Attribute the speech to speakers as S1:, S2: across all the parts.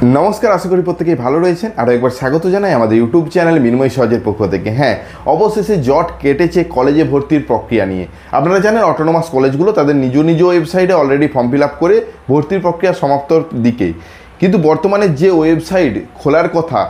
S1: নমস্কার, আশা করি প্রত্যেকেই ভালো রয়েছেন। আরও একবার স্বাগত জানাই আমাদের ইউটিউব চ্যানেল মিনময় সহজের পক্ষ থেকে। হ্যাঁ, অবশেষে জট কেটেছে কলেজে ভর্তির প্রক্রিয়া নিয়ে। আপনারা জানেন অটোনোমাস কলেজগুলো তাদের নিজ নিজ ওয়েবসাইটে অলরেডি ফর্ম ফিল আপ করে ভর্তির প্রক্রিয়া সমাপ্তর দিকেই, কিন্তু বর্তমানে যে ওয়েবসাইট খোলার কথা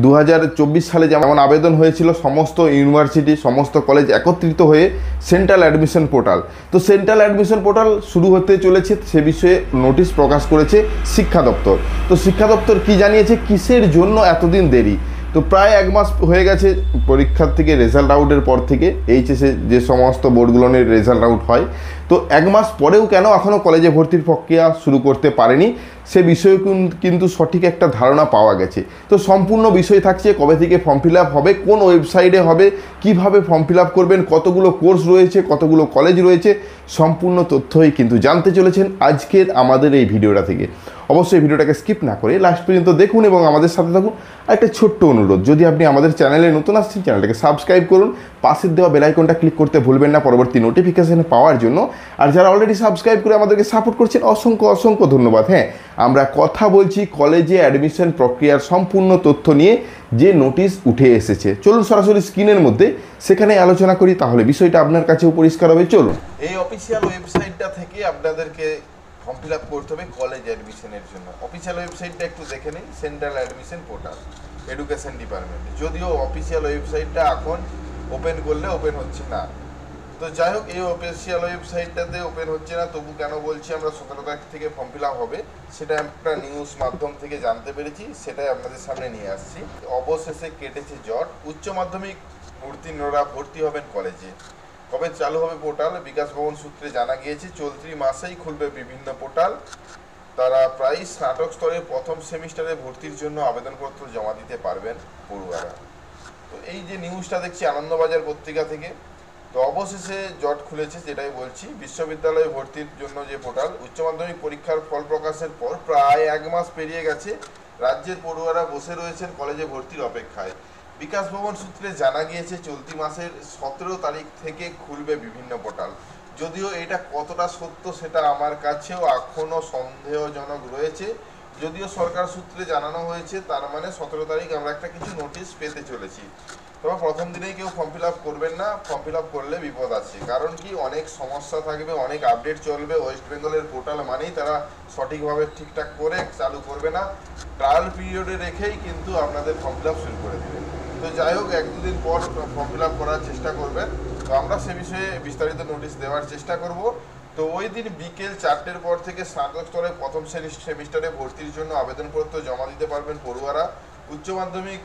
S1: 2024 সালে যেমন আবেদন হয়েছিল সমস্ত ইউনিভার্সিটি সমস্ত কলেজ একত্রিত হয়ে সেন্ট্রাল অ্যাডমিশন পোর্টাল, তো সেন্ট্রাল অ্যাডমিশন পোর্টাল শুরু হতে চলেছে, সে বিষয়ে নোটিশ প্রকাশ করেছে শিক্ষা দপ্তর। তো শিক্ষা দপ্তর কি জানিয়েছে, কিসের জন্য এতদিন দেরি? তো প্রায় এক মাস হয়ে গেছে পরীক্ষার থেকে রেজাল্ট আউটের পর থেকে, এইচএসে যে সমস্ত বোর্ডগুলোর রেজাল্ট আউট হয়, তো এক মাস পরেও কেন এখনও কলেজে ভর্তির প্রক্রিয়া শুরু করতে পারেনি সে বিষয়ে কিন্তু সঠিক একটা ধারণা পাওয়া গেছে। তো সম্পূর্ণ বিষয় থাকছে কবে থেকে ফর্ম ফিল আপ হবে, কোন ওয়েবসাইটে হবে, কিভাবে ফর্ম ফিল আপ করবেন, কতগুলো কোর্স রয়েছে, কতগুলো কলেজ রয়েছে, সম্পূর্ণ তথ্যই কিন্তু জানতে চলেছেন আজকের আমাদের এই ভিডিওটা থেকে। অবশ্যই ভিডিওটাকে স্কিপ না করে লাস্ট পর্যন্ত দেখুন এবং আমাদের সাথে থাকুন। আর একটা ছোট্ট অনুরোধ, যদি আপনি আমাদের চ্যানেলে নতুন আসছেন চ্যানেলটাকে সাবস্ক্রাইব করুন, পাশের দেওয়া বেল আইকনটা ক্লিক করতে ভুলবেন না পরবর্তী নোটিফিকেশন পাওয়ার জন্য। আর যারা অলরেডি সাবস্ক্রাইব করে আমাদেরকে সাপোর্ট করছেন অসংখ্য অসংখ্য ধন্যবাদ। হ্যাঁ, আমরা কথা বলছি কলেজে অ্যাডমিশন প্রক্রিয়ার সম্পূর্ণ তথ্য নিয়ে, যে নোটিশ উঠে এসেছে। চলুন সরাসরি স্ক্রিনের মধ্যে সেখানে আলোচনা করি, তাহলে বিষয়টা আপনার কাছেও পরিষ্কার হবে। চলুন, এই অফিসিয়াল ওয়েবসাইটটা থেকে আপনাদেরকে ফর্ম ফিল আপ করতে হবে কলেজ অ্যাডমিশনের জন্য। অফিসিয়াল ওয়েবসাইটটা একটু দেখে নিন, central admission portal education department. যদিও অফিসিয়াল ওয়েবসাইটটা এখন ওপেন করলে ওপেন হচ্ছে না, তো যাই হোক এই অফিসিয়াল ওয়েবসাইটটাতে ওপেন হচ্ছে না, তবু কেন বলছি আমরা 17 তারিখ থেকে ফর্ম ফিল আপ হবে সেটা একটা নিউজ মাধ্যম থেকে জানতে পেরেছি, সেটাই আপনাদের সামনে নিয়ে আসছি। অবশেষে কেটেছে জট, উচ্চ মাধ্যমিক উত্তীর্ণরা ভর্তি হবেন কলেজে। কবে চালু হবে পোর্টাল? বিকাশ ভবন সূত্রে জানা গিয়েছে চলতি মাসেই খুলবে বিভিন্ন পোর্টাল। তারা প্রায় স্নাতক স্তরে প্রথম সেমিস্টারে ভর্তির জন্য আবেদনপত্র জমা দিতে পারবেন পড়ুয়ারা। তো এই যে নিউজটা দেখছি আনন্দবাজার পত্রিকা থেকে, তো অবশেষে জট খুলেছে, যেটাই বলছি। বিশ্ববিদ্যালয়ে ভর্তির জন্য যে পোর্টাল, উচ্চ মাধ্যমিক পরীক্ষার ফল প্রকাশের পর প্রায় এক মাস পেরিয়ে গেছে, রাজ্যের পড়ুয়ারা বসে রয়েছেন কলেজে ভর্তির অপেক্ষায়। বিকাশ ভবন সূত্রে জানা গিয়েছে চলতি মাসের 17 তারিখ থেকে খুলবে বিভিন্ন পোর্টাল। যদিও এটা কতটা সত্য সেটা আমার কাছেও এখনও সন্দেহজনক রয়েছে। যদিও সরকার সূত্রে জানানো হয়েছে, তার মানে 17 তারিখ আমরা একটা কিছু নোটিশ পেতে চলেছি। তবে প্রথম দিনেই কেউ ফর্ম ফিল আপ করবেন না, ফর্ম ফিল আপ করলে বিপদ আছে। কারণ কি, অনেক সমস্যা থাকবে, অনেক আপডেট চলবে। ওয়েস্ট বেঙ্গলের পোর্টাল মানেই তারা সঠিকভাবে ঠিকঠাক করে চালু করবে না, ট্রায়াল পিরিয়ডে রেখেই কিন্তু আপনাদের ফর্ম ফিল আপ শুরু করে দেবে। তো যাই হোক, এক দুদিন পর ফর্ম ফিল আপ করার চেষ্টা করবেন, তো আমরা সে বিষয়ে বিস্তারিত নোটিশ দেওয়ার চেষ্টা করব। তো ওই দিন বিকেল 4টের পর থেকে স্নাতক স্তরে প্রথম সেমিস্টারে ভর্তির জন্য আবেদনপত্র জমা দিতে পারবেন পড়ুয়ারা। উচ্চ মাধ্যমিক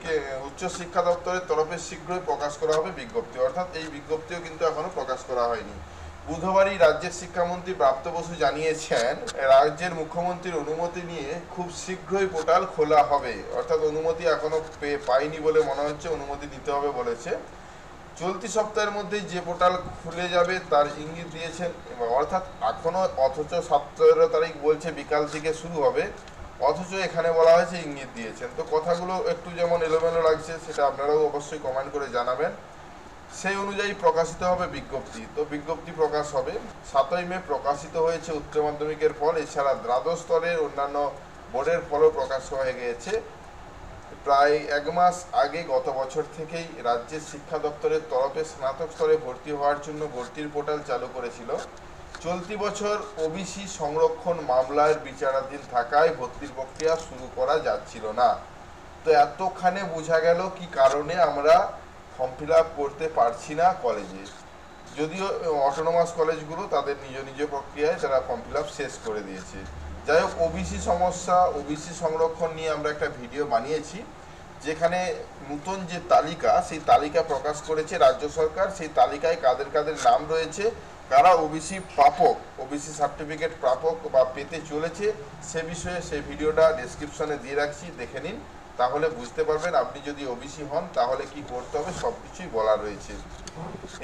S1: উচ্চ শিক্ষা দপ্তরের তরফে শীঘ্রই প্রকাশ করা হবে বিজ্ঞপ্তি, অর্থাৎ এই বিজ্ঞপ্তিও কিন্তু এখনো প্রকাশ করা হয়নি। বুধবারই রাজ্যের শিক্ষামন্ত্রী প্রাপ্ত বসু জানিয়েছেন রাজ্যের মুখ্যমন্ত্রীর অনুমতি নিয়ে খুব শীঘ্রই পোর্টাল খোলা হবে, অর্থাৎ অনুমতি এখনো পায়নি বলে মনে হচ্ছে, অনুমতি নিতে হবে বলেছে। চলতি সপ্তাহের মধ্যেই যে পোর্টাল খুলে যাবে তার ইঙ্গিত দিয়েছেন, অর্থাৎ এখনো, অথচ 17 তারিখ বলছে বিকাল থেকে শুরু হবে, অথচ এখানে বলা হয়েছে ইঙ্গিত দিয়েছেন। তো কথাগুলো একটু যেমন এলোমেলো লাগছে, সেটা আপনারাও অবশ্যই কমেন্ট করে জানাবেন। সেই অনুযায়ী প্রকাশিত হবে বিজ্ঞপ্তি। তো বিজ্ঞপ্তি প্রকাশ হবে 7ই মে প্রকাশিত হয়েছে উচ্চ মাধ্যমিকের ফল, এছাড়া দ্বাদশ স্তরের অন্যান্য বোর্ডের ফলও প্রকাশ হয়ে গিয়েছে। প্রায় এক মাস আগে গত বছর থেকেই রাজ্যের শিক্ষা দপ্তরের তরফে স্নাতক স্তরে ভর্তি হওয়ার জন্য ভর্তির পোর্টাল চালু করেছিল। চলতি বছর ওবিসি সংরক্ষণ মামলার বিচারাধীন থাকায় ভর্তির প্রক্রিয়া শুরু করা যাচ্ছিল না। তো এতখানে বোঝা গেল কি কারণে আমরা ফর্ম ফিল আপ করতে পারছি না কলেজে। যদিও অটোনোমাস কলেজগুলো তাদের নিজ নিজ প্রক্রিয়ায় তারা ফর্ম ফিল আপ শেষ করে দিয়েছে। যাই হোক, ওবিসি সমস্যা, ওবিসি সংরক্ষণ নিয়ে আমরা একটা ভিডিও বানিয়েছি, যেখানে নতুন যে তালিকা, সেই তালিকা প্রকাশ করেছে রাজ্য সরকার। সেই তালিকায় কাদের কাদের নাম রয়েছে, কারা ওবিসি প্রাপক, ওবিসি সার্টিফিকেট প্রাপক বা পেতে চলেছে, সে বিষয়ে সেই ভিডিওটা ডেসক্রিপশনে দিয়ে রাখছি, দেখে নিন, তাহলে বুঝতে পারবেন আপনি যদি ওবিসি হন তাহলে কি করতে হবে, সব কিছুই বলা রয়েছে।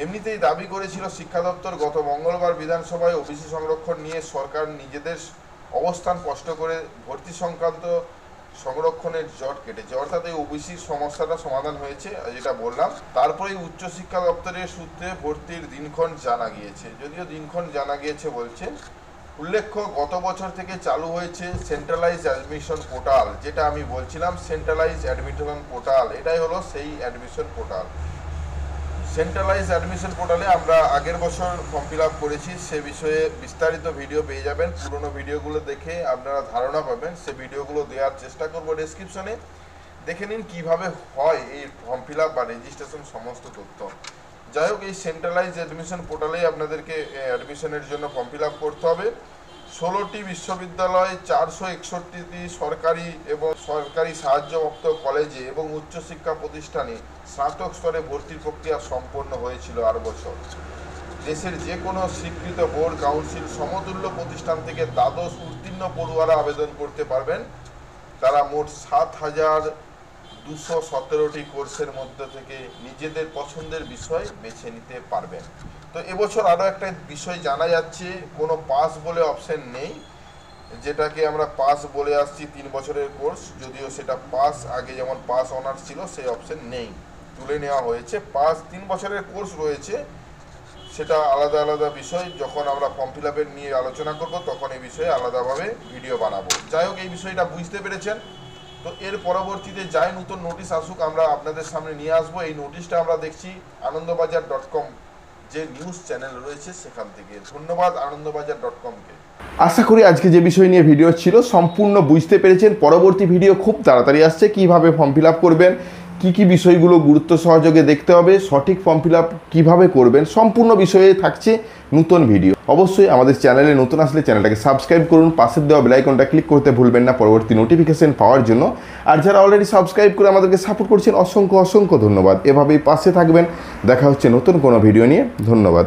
S1: এমনিতেই দাবি করেছিল শিক্ষা দপ্তর গত মঙ্গলবার বিধানসভায় ওবিসি সংরক্ষণ নিয়ে সরকার নিজেদের অবস্থান স্পষ্ট করে ভর্তি সংক্রান্ত সংরক্ষণের জট কেটেছে, অর্থাৎ এই ওবিসির সমস্যাটা সমাধান হয়েছে, যেটা বললাম। তারপরে উচ্চশিক্ষা দপ্তরের সূত্রে ভর্তির দিনক্ষণ জানা গিয়েছে, যদিও দিনক্ষণ জানা গিয়েছে বলছে।
S2: উল্লেখ্য গত বছর থেকে চালু হয়েছে সেন্ট্রালাইজ অ্যাডমিশন পোর্টাল, যেটা আমি বলছিলাম সেন্ট্রালাইজ অ্যাডমিশন পোর্টাল, এটাই হলো সেই অ্যাডমিশন পোর্টাল। সেন্ট্রালাইজ অ্যাডমিশন পোর্টালে আমরা আগের বছর ফর্ম ফিল আপ করেছি, সে বিষয়ে বিস্তারিত ভিডিও পেয়ে যাবেন। পুরোনো ভিডিওগুলো দেখে আপনারা ধারণা পাবেন, সে ভিডিওগুলো দেওয়ার চেষ্টা করবো ডেসক্রিপশনে। দেখে নিন কীভাবে হয় এই ফর্ম ফিল আপ বা রেজিস্ট্রেশন সমস্ত তথ্য। যাই হোক, এই সেন্ট্রালাইজ অ্যাডমিশন পোর্টালেই আপনাদেরকে অ্যাডমিশনের জন্য ফর্ম ফিল আপ করতে হবে। 16টি বিশ্ববিদ্যালয়, 461টি সরকারি এবং সরকারি সাহায্যপ্রাপ্ত কলেজে এবং উচ্চশিক্ষা প্রতিষ্ঠানে স্নাতক স্তরে ভর্তির প্রক্রিয়া সম্পন্ন হয়েছিল আর বছর। দেশের যে কোনো স্বীকৃত বোর্ড, কাউন্সিল, সমতুল্য প্রতিষ্ঠান থেকে দ্বাদশ উত্তীর্ণ পড়ুয়ারা আবেদন করতে পারবেন। তারা মোট 7,217টি কোর্সের মধ্যে থেকে নিজেদের পছন্দের বিষয় বেছে নিতে পারবেন। তো এবছর আরও একটা বিষয় জানা যাচ্ছে, কোনো পাস বলে অপশন নেই, যেটাকে আমরা পাস বলে আসছি 3 বছরের কোর্স, যদিও সেটা পাস আগে যেমন পাস অনার্স ছিল সেই অপশন নেই, তুলে নেওয়া হয়েছে। পাস 3 বছরের কোর্স রয়েছে, সেটা আলাদা আলাদা বিষয়। যখন আমরা ফর্ম ফিল আপের নিয়ে আলোচনা করব তখন এই বিষয়ে আলাদাভাবে ভিডিও বানাবো। যাই হোক, এই বিষয়টা বুঝতে পেরেছেন। তো এর পরবর্তীতে যাই নতুন নোটিশ আসুক আমরা আপনাদের সামনে নিয়ে আসবো। এই নোটিশটা আমরা দেখছি আনন্দবাজার.com যে নিউজ চ্যানেল রয়েছে সেখান থেকে। ধন্যবাদ আনন্দবাজার.com-কে।
S1: আশা করি আজকে যে বিষয় নিয়ে ভিডিও ছিল সম্পূর্ণ বুঝতে পেরেছেন। পরবর্তী ভিডিও খুব তাড়াতাড়ি আসছে, কীভাবে ফর্ম ফিল আপ করবেন, কী বিষয়গুলো গুরুত্ব সহযোগে দেখতে হবে, সঠিক ফর্ম ফিল আপ কীভাবে করবেন, সম্পূর্ণ বিষয়ে থাকছে নতুন ভিডিও। অবশ্যই আমাদের চ্যানেলে নতুন আসলে চ্যানেলটাকে সাবস্ক্রাইব করুন, পাশের দেওয়া বেল আইকনটা ক্লিক করতে ভুলবেন না পরবর্তী নোটিফিকেশন পাওয়ার জন্য। আর যারা অলরেডি সাবস্ক্রাইব করে আমাদেরকে সাপোর্ট করছেন অসংখ্য অসংখ্য ধন্যবাদ। এভাবেই পাশে থাকবেন। দেখা হচ্ছে নতুন কোনো ভিডিও নিয়ে। ধন্যবাদ।